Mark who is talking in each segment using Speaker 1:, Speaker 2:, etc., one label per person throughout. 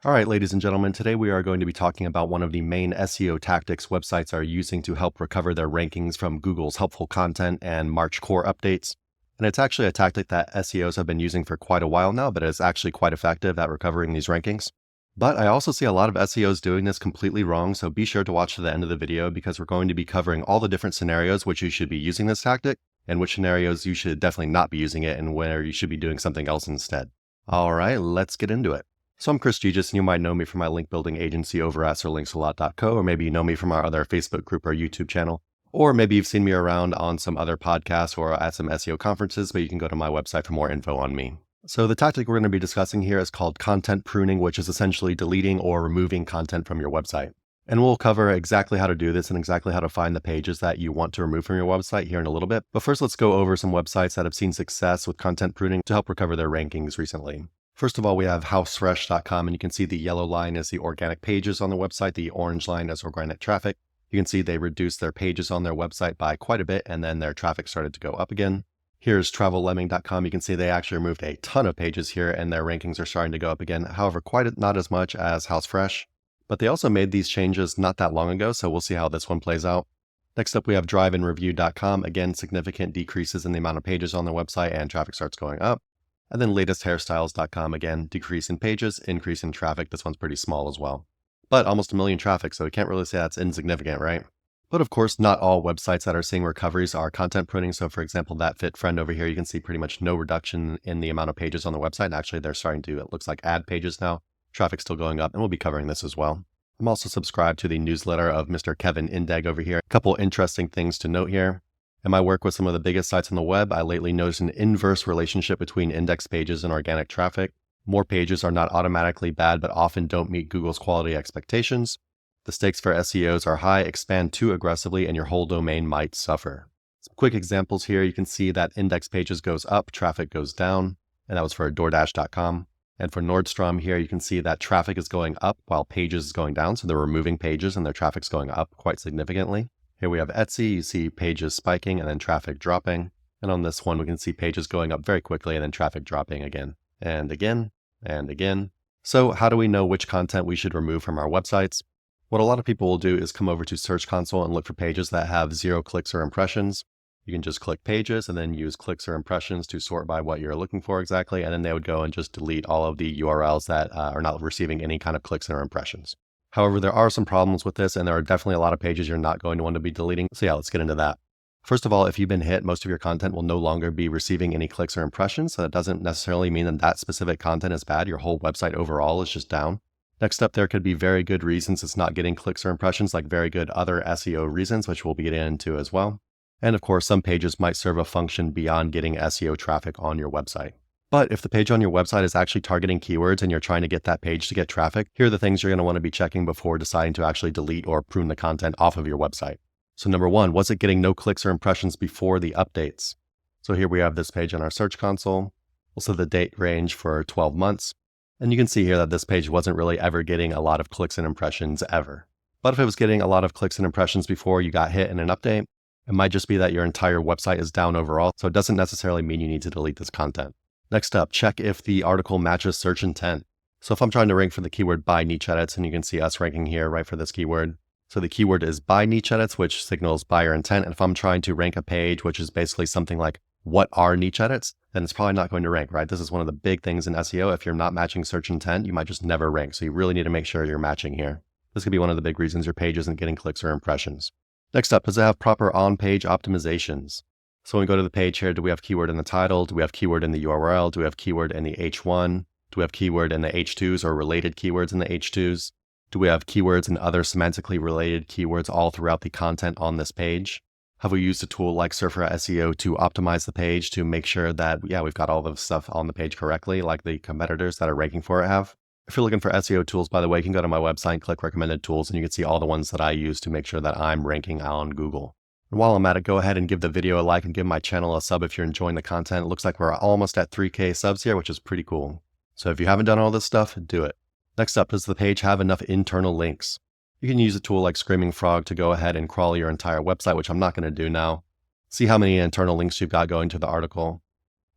Speaker 1: All right, ladies and gentlemen, today we are going to be talking about one of the main SEO tactics websites are using to help recover their rankings from Google's helpful content and March core updates. And it's actually a tactic that SEOs have been using for quite a while now, but it's actually quite effective at recovering these rankings. But I also see a lot of SEOs doing this completely wrong, so be sure to watch to the end of the video because we're going to be covering all the different scenarios which you should be using this tactic, and which scenarios you should definitely not be using it and where you should be doing something else instead. All right, let's get into it. So I'm Chris Gegis, and you might know me from my link building agency over at sirlinksalot.co, or maybe you know me from our other Facebook group or YouTube channel, or maybe you've seen me around on some other podcasts or at some SEO conferences, but you can go to my website for more info on me. So the tactic we're going to be discussing here is called content pruning, which is essentially deleting or removing content from your website. And we'll cover exactly how to do this and exactly how to find the pages that you want to remove from your website here in a little bit. But first, let's go over some websites that have seen success with content pruning to help recover their rankings recently. First of all, we have housefresh.com, and you can see the yellow line is the organic pages on the website. The orange line is organic traffic. You can see they reduced their pages on their website by quite a bit, and then their traffic started to go up again. Here's travellemming.com. You can see they actually removed a ton of pages here, and their rankings are starting to go up again. However, not as much as HouseFresh. But they also made these changes not that long ago, so we'll see how this one plays out. Next up, we have driveandreview.com. Again, significant decreases in the amount of pages on their website, and traffic starts going up. And then latesthairstyles.com, again, decrease in pages, increase in traffic. This one's pretty small as well. But almost 1 million traffic, so we can't really say that's insignificant, right? But of course, not all websites that are seeing recoveries are content pruning. So for example, that Fit Friend over here, you can see pretty much no reduction in the amount of pages on the website. And actually, they're starting to, it looks like, add pages now. Traffic's still going up, and we'll be covering this as well. I'm also subscribed to the newsletter of Mr. Kevin Indeg over here. A couple interesting things to note here. In my work with some of the biggest sites on the web, I lately noticed an inverse relationship between index pages and organic traffic. More pages are not automatically bad, but often don't meet Google's quality expectations. The stakes for SEOs are high, expand too aggressively, and your whole domain might suffer. Some quick examples here. You can see that index pages goes up, traffic goes down, and that was for DoorDash.com. And for Nordstrom here, you can see that traffic is going up while pages is going down. So they're removing pages and their traffic's going up quite significantly. Here we have Etsy. You see pages spiking and then traffic dropping. And on this one, we can see pages going up very quickly and then traffic dropping again and again and again. So how do we know which content we should remove from our websites? What a lot of people will do is come over to Search Console and look for pages that have 0 clicks or impressions. You can just click pages and then use clicks or impressions to sort by what you're looking for exactly. And then they would go and just delete all of the URLs that are not receiving any kind of clicks or impressions. However, there are some problems with this, and there are definitely a lot of pages you're not going to want to be deleting. So yeah, let's get into that. First of all, if you've been hit, most of your content will no longer be receiving any clicks or impressions. So that doesn't necessarily mean that that specific content is bad. Your whole website overall is just down. Next up, there could be very good reasons it's not getting clicks or impressions, like very good other SEO reasons, which we'll be getting into as well. And of course, some pages might serve a function beyond getting SEO traffic on your website. But if the page on your website is actually targeting keywords and you're trying to get that page to get traffic, here are the things you're going to want to be checking before deciding to actually delete or prune the content off of your website. So number one, was it getting no clicks or impressions before the updates? So here we have this page on our Search Console. We'll set the date range for 12 months. And you can see here that this page wasn't really ever getting a lot of clicks and impressions ever. But if it was getting a lot of clicks and impressions before you got hit in an update, it might just be that your entire website is down overall. So it doesn't necessarily mean you need to delete this content. Next up, check if the article matches search intent. So if I'm trying to rank for the keyword buy niche edits, and you can see us ranking here right for this keyword. So the keyword is buy niche edits, which signals buyer intent. And if I'm trying to rank a page, which is basically something like what are niche edits, then it's probably not going to rank, right? This is one of the big things in SEO. If you're not matching search intent, you might just never rank. So you really need to make sure you're matching here. This could be one of the big reasons your page isn't getting clicks or impressions. Next up, does it have proper on-page optimizations? So when we go to the page here, do we have keyword in the title? Do we have keyword in the URL? Do we have keyword in the H1? Do we have keyword in the H2s or related keywords in the H2s? Do we have keywords and other semantically related keywords all throughout the content on this page? Have we used a tool like Surfer SEO to optimize the page to make sure that, yeah, we've got all the stuff on the page correctly, like the competitors that are ranking for it have? If you're looking for SEO tools, by the way, you can go to my website and click recommended tools, and you can see all the ones that I use to make sure that I'm ranking on Google. And while I'm at it, go ahead and give the video a like and give my channel a sub if you're enjoying the content. It looks like we're almost at 3K subs here, which is pretty cool. So if you haven't done all this stuff, do it. Next up, does the page have enough internal links? You can use a tool like Screaming Frog to go ahead and crawl your entire website, which I'm not going to do now. See how many internal links you've got going to the article.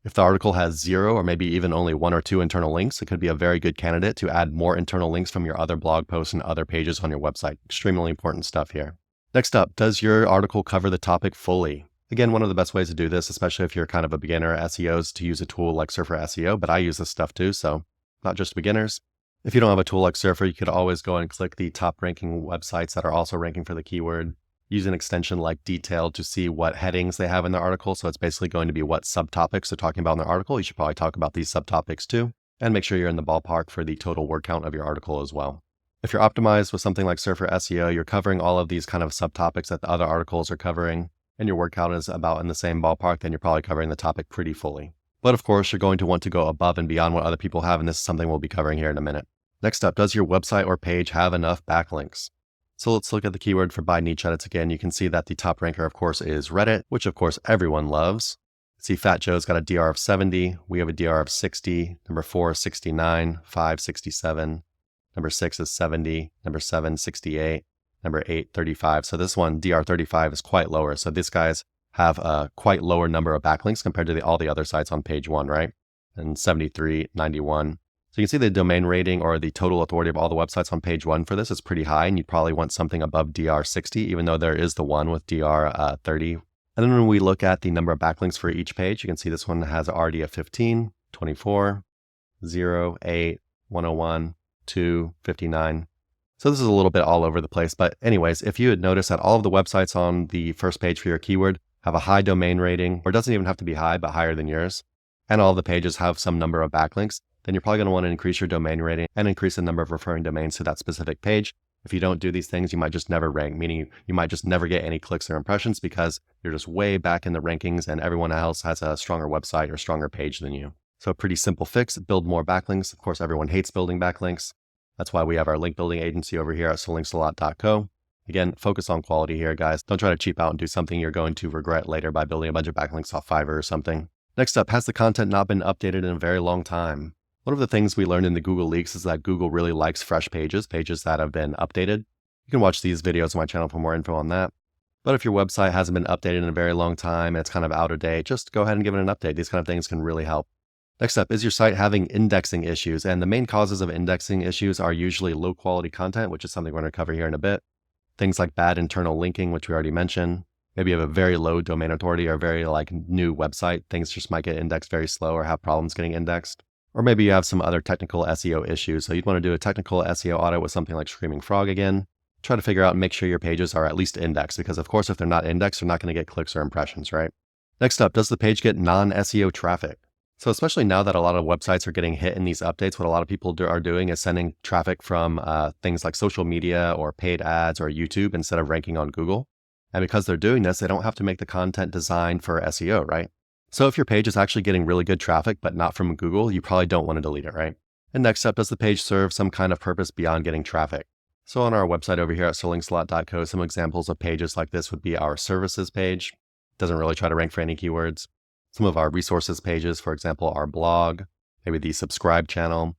Speaker 1: If the article has 0 or maybe even only 1 or 2 internal links, it could be a very good candidate to add more internal links from your other blog posts and other pages on your website. Extremely important stuff here. Next up, does your article cover the topic fully? Again, one of the best ways to do this, especially if you're kind of a beginner at SEO, is to use a tool like Surfer SEO, but I use this stuff too, so not just beginners. If you don't have a tool like Surfer, you could always go and click the top ranking websites that are also ranking for the keyword. Use an extension like Detailed to see what headings they have in their article. So it's basically going to be what subtopics they're talking about in their article. You should probably talk about these subtopics too, and make sure you're in the ballpark for the total word count of your article as well. If you're optimized with something like Surfer SEO, you're covering all of these kind of subtopics that the other articles are covering, and your word count is about in the same ballpark, then you're probably covering the topic pretty fully. But of course, you're going to want to go above and beyond what other people have, and this is something we'll be covering here in a minute. Next up, does your website or page have enough backlinks? So let's look at the keyword for by niche edits again. You can see that the top ranker, of course, is Reddit, which of course everyone loves. See, Fat Joe's got a DR of 70. We have a DR of 60. Number 4 is 69. 5, 67. Number 6 is 70. Number 7, 68. Number 8, 35. So this one, DR 35, is quite lower. So these guys have a quite lower number of backlinks compared to all the other sites on page 1, right? And 73, 91. So you can see the domain rating or the total authority of all the websites on page 1 for this is pretty high, and you'd probably want something above DR 60, even though there is the one with DR 30. And then when we look at the number of backlinks for each page, you can see this one has an RD of 15, 24, 0, 8, 101, 2, 59. So this is a little bit all over the place. But anyways, if you had noticed that all of the websites on the first page for your keyword have a high domain rating, or it doesn't even have to be high, but higher than yours, and all of the pages have some number of backlinks, then you're probably going to want to increase your domain rating and increase the number of referring domains to that specific page. If you don't do these things, you might just never rank, meaning you might just never get any clicks or impressions because you're just way back in the rankings and everyone else has a stronger website or stronger page than you. So a pretty simple fix, build more backlinks. Of course, everyone hates building backlinks. That's why we have our link building agency over here at solinks-a-lot.co. Again, focus on quality here, guys. Don't try to cheap out and do something you're going to regret later by building a bunch of backlinks off Fiverr or something. Next up, has the content not been updated in a very long time? One of the things we learned in the Google leaks is that Google really likes fresh pages, pages that have been updated. You can watch these videos on my channel for more info on that. But if your website hasn't been updated in a very long time and it's kind of out of date, just go ahead and give it an update. These kind of things can really help. Next up, is your site having indexing issues? And the main causes of indexing issues are usually low quality content, which is something we're going to cover here in a bit. Things like bad internal linking, which we already mentioned. Maybe you have a very low domain authority or a very new website. Things just might get indexed very slow or have problems getting indexed. Or maybe you have some other technical SEO issues. So you'd want to do a technical SEO audit with something like Screaming Frog again. Try to figure out and make sure your pages are at least indexed, because of course, if they're not indexed, they're not going to get clicks or impressions, right? Next up, does the page get non-SEO traffic? So especially now that a lot of websites are getting hit in these updates, what a lot of people are doing is sending traffic from things like social media or paid ads or YouTube instead of ranking on Google. And because they're doing this, they don't have to make the content designed for SEO, right? So if your page is actually getting really good traffic, but not from Google, you probably don't want to delete it, right? And next up, does the page serve some kind of purpose beyond getting traffic? So on our website over here at solinks-a-lot.co, some examples of pages like this would be our services page. Doesn't really try to rank for any keywords. Some of our resources pages, for example, our blog, maybe the subscribe channel,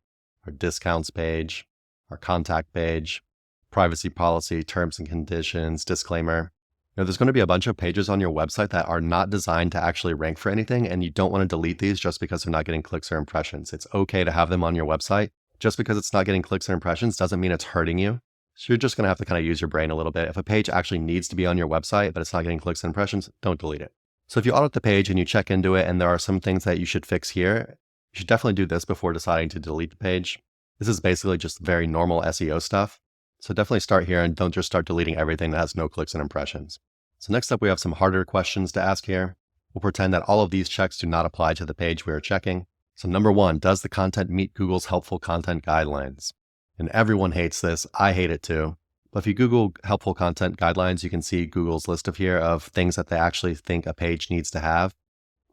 Speaker 1: our discounts page, our contact page, privacy policy, terms and conditions, disclaimer. There's going to be a bunch of pages on your website that are not designed to actually rank for anything, and you don't want to delete these just because they're not getting clicks or impressions. It's okay to have them on your website. Just because it's not getting clicks or impressions doesn't mean it's hurting you. So you're just going to have to kind of use your brain a little bit. If a page actually needs to be on your website, but it's not getting clicks and impressions, don't delete it. So if you audit the page and you check into it and there are some things that you should fix here, you should definitely do this before deciding to delete the page. This is basically just very normal SEO stuff. So definitely start here and don't just start deleting everything that has no clicks and impressions. So next up, we have some harder questions to ask here. We'll pretend that all of these checks do not apply to the page we are checking. So number 1, does the content meet Google's helpful content guidelines? And everyone hates this. I hate it too. But if you Google helpful content guidelines, you can see Google's list of here of things that they actually think a page needs to have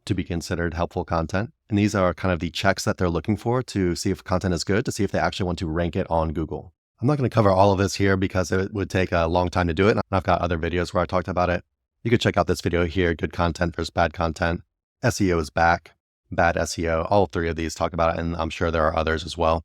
Speaker 1: to be considered helpful content. And these are kind of the checks that they're looking for to see if content is good, to see if they actually want to rank it on Google. I'm not going to cover all of this here because it would take a long time to do it. And I've got other videos where I talked about it. You could check out this video here, good content versus bad content. SEO is back, bad SEO. All 3 of these talk about it, and I'm sure there are others as well.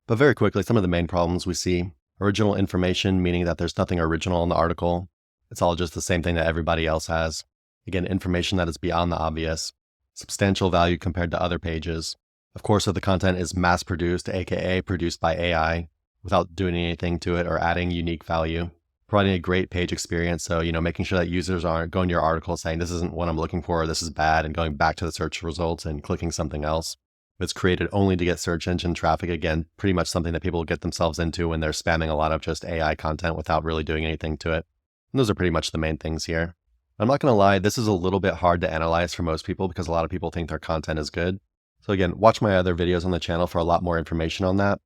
Speaker 1: But very quickly, some of the main problems we see. Original information, meaning that there's nothing original in the article. It's all just the same thing that everybody else has. Again, information that is beyond the obvious. substantial value compared to other pages. Of course, if the content is mass produced, aka produced by AI, without doing anything to it or adding unique value, providing a great page experience. So, making sure that users aren't going to your article saying, this isn't what I'm looking for, this is bad, and going back to the search results and clicking something else. It's created only to get search engine traffic. Again, pretty much something that people get themselves into when they're spamming a lot of just AI content without really doing anything to it. And those are pretty much the main things here. I'm not going to lie, this is a little bit hard to analyze for most people because a lot of people think their content is good. So again, watch my other videos on the channel for a lot more information on that.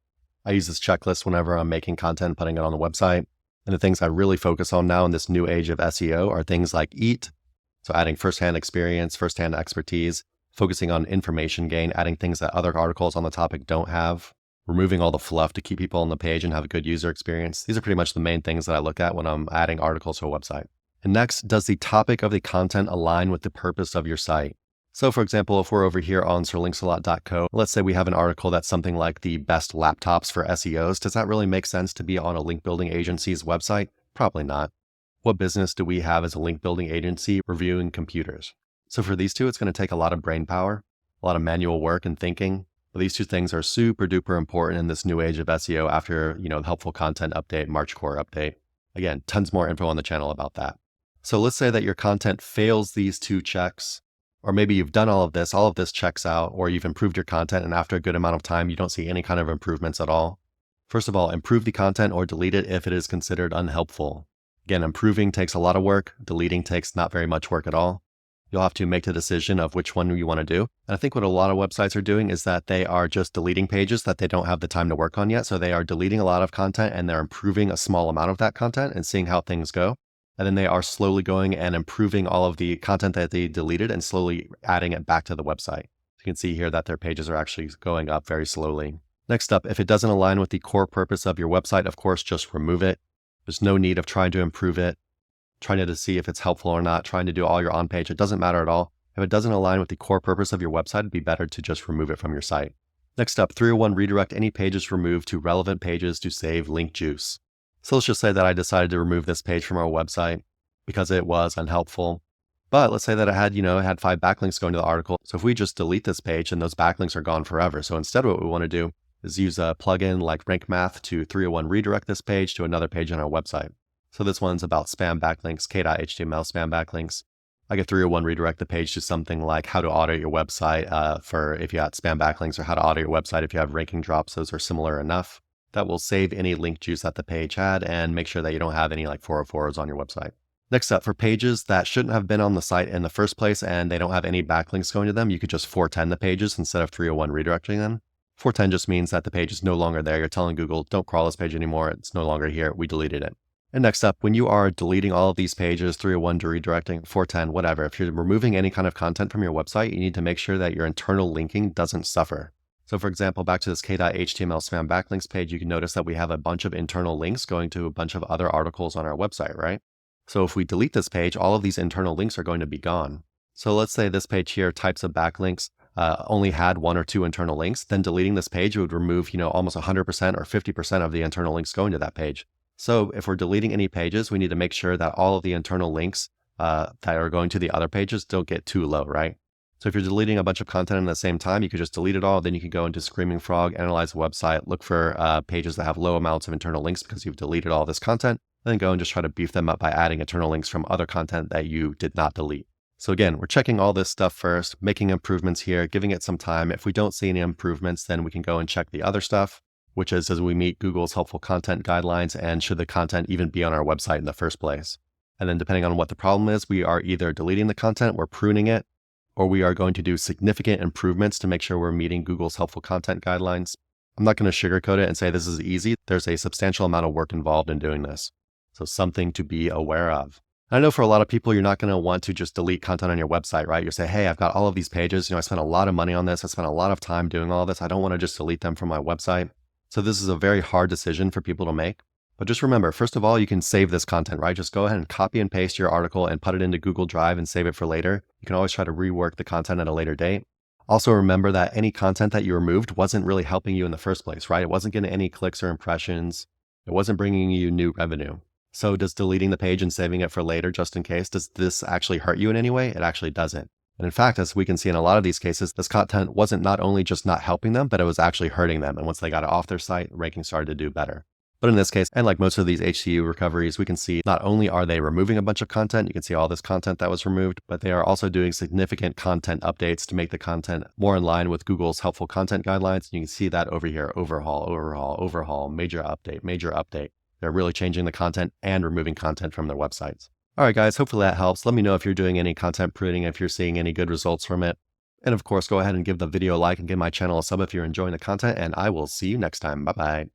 Speaker 1: I use this checklist whenever I'm making content, putting it on the website. And the things I really focus on now in this new age of SEO are things like EAT, so adding firsthand experience, firsthand expertise, focusing on information gain, adding things that other articles on the topic don't have, removing all the fluff to keep people on the page and have a good user experience. These are pretty much the main things that I look at when I'm adding articles to a website. And next, does the topic of the content align with the purpose of your site? So for example, if we're over here on sirlinksalot.co, let's say we have an article that's something like the best laptops for SEOs. Does that really make sense to be on a link building agency's website? Probably not. What business do we have as a link building agency reviewing computers? So for these two, it's going to take a lot of brain power, a lot of manual work and thinking. But these two things are super duper important in this new age of SEO after, the helpful content update, March core update. Again, tons more info on the channel about that. So let's say that your content fails these two checks, or maybe you've done all of this checks out, or you've improved your content and after a good amount of time, you don't see any kind of improvements at all. First of all, improve the content or delete it if it is considered unhelpful. Again, improving takes a lot of work. Deleting takes not very much work at all. You'll have to make the decision of which one you want to do. And I think what a lot of websites are doing is that they are just deleting pages that they don't have the time to work on yet. So they are deleting a lot of content and they're improving a small amount of that content and seeing how things go. And then they are slowly going and improving all of the content that they deleted and slowly adding it back to the website. You can see here that their pages are actually going up very slowly. Next up, if it doesn't align with the core purpose of your website, of course, just remove it. There's no need of trying to improve it, trying to see if it's helpful or not, trying to do all your on-page. It doesn't matter at all. If it doesn't align with the core purpose of your website, it'd be better to just remove it from your site. Next up, 301, redirect any pages removed to relevant pages to save link juice. So let's just say that I decided to remove this page from our website because it was unhelpful. But let's say that it had 5 backlinks going to the article. So if we just delete this page, then those backlinks are gone forever. So instead what we want to do is use a plugin like Rank Math to 301 redirect this page to another page on our website. So this one's about spam backlinks, k.html spam backlinks. I could 301 redirect the page to something like how to audit your website for if you had spam backlinks, or how to audit your website if you have ranking drops. Those are similar enough. That will save any link juice that the page had and make sure that you don't have any like 404s on your website. Next up, for pages that shouldn't have been on the site in the first place and they don't have any backlinks going to them, you could just 410 the pages instead of 301 redirecting them. 410 just means that the page is no longer there. You're telling Google, don't crawl this page anymore. It's no longer here. We deleted it. And next up, when you are deleting all of these pages, 301 to redirecting, 410, whatever, if you're removing any kind of content from your website, you need to make sure that your internal linking doesn't suffer. So for example, back to this k.html spam backlinks page, you can notice that we have a bunch of internal links going to a bunch of other articles on our website, right? So if we delete this page, all of these internal links are going to be gone. So let's say this page here, types of backlinks, only had 1 or 2 internal links, then deleting this page would remove, almost 100% or 50% of the internal links going to that page. So if we're deleting any pages, we need to make sure that all of the internal links that are going to the other pages don't get too low, right? So if you're deleting a bunch of content at the same time, you could just delete it all. Then you can go into Screaming Frog, analyze the website, look for pages that have low amounts of internal links because you've deleted all this content, and then go and just try to beef them up by adding internal links from other content that you did not delete. So again, we're checking all this stuff first, making improvements here, giving it some time. If we don't see any improvements, then we can go and check the other stuff, which is, does we meet Google's helpful content guidelines, and should the content even be on our website in the first place? And then depending on what the problem is, we are either deleting the content, we're pruning it, or we are going to do significant improvements to make sure we're meeting Google's helpful content guidelines. I'm not going to sugarcoat it and say this is easy. There's a substantial amount of work involved in doing this. So something to be aware of. I know for a lot of people, you're not going to want to just delete content on your website, right? You say, hey, I've got all of these pages. I spent a lot of money on this. I spent a lot of time doing all this. I don't want to just delete them from my website. So this is a very hard decision for people to make. But just remember, first of all, you can save this content, right? Just go ahead and copy and paste your article and put it into Google Drive and save it for later. You can always try to rework the content at a later date. Also remember that any content that you removed wasn't really helping you in the first place, right? It wasn't getting any clicks or impressions. It wasn't bringing you new revenue. So does deleting the page and saving it for later just in case, does this actually hurt you in any way? It actually doesn't. And in fact, as we can see in a lot of these cases, this content wasn't not only just not helping them, but it was actually hurting them. And once they got it off their site, ranking started to do better. But in this case, and like most of these HCU recoveries, we can see not only are they removing a bunch of content, you can see all this content that was removed, but they are also doing significant content updates to make the content more in line with Google's helpful content guidelines. You can see that over here, overhaul, major update, major update. They're really changing the content and removing content from their websites. All right, guys, hopefully that helps. Let me know if you're doing any content pruning, if you're seeing any good results from it. And of course, go ahead and give the video a like and give my channel a sub if you're enjoying the content, and I will see you next time. Bye-bye.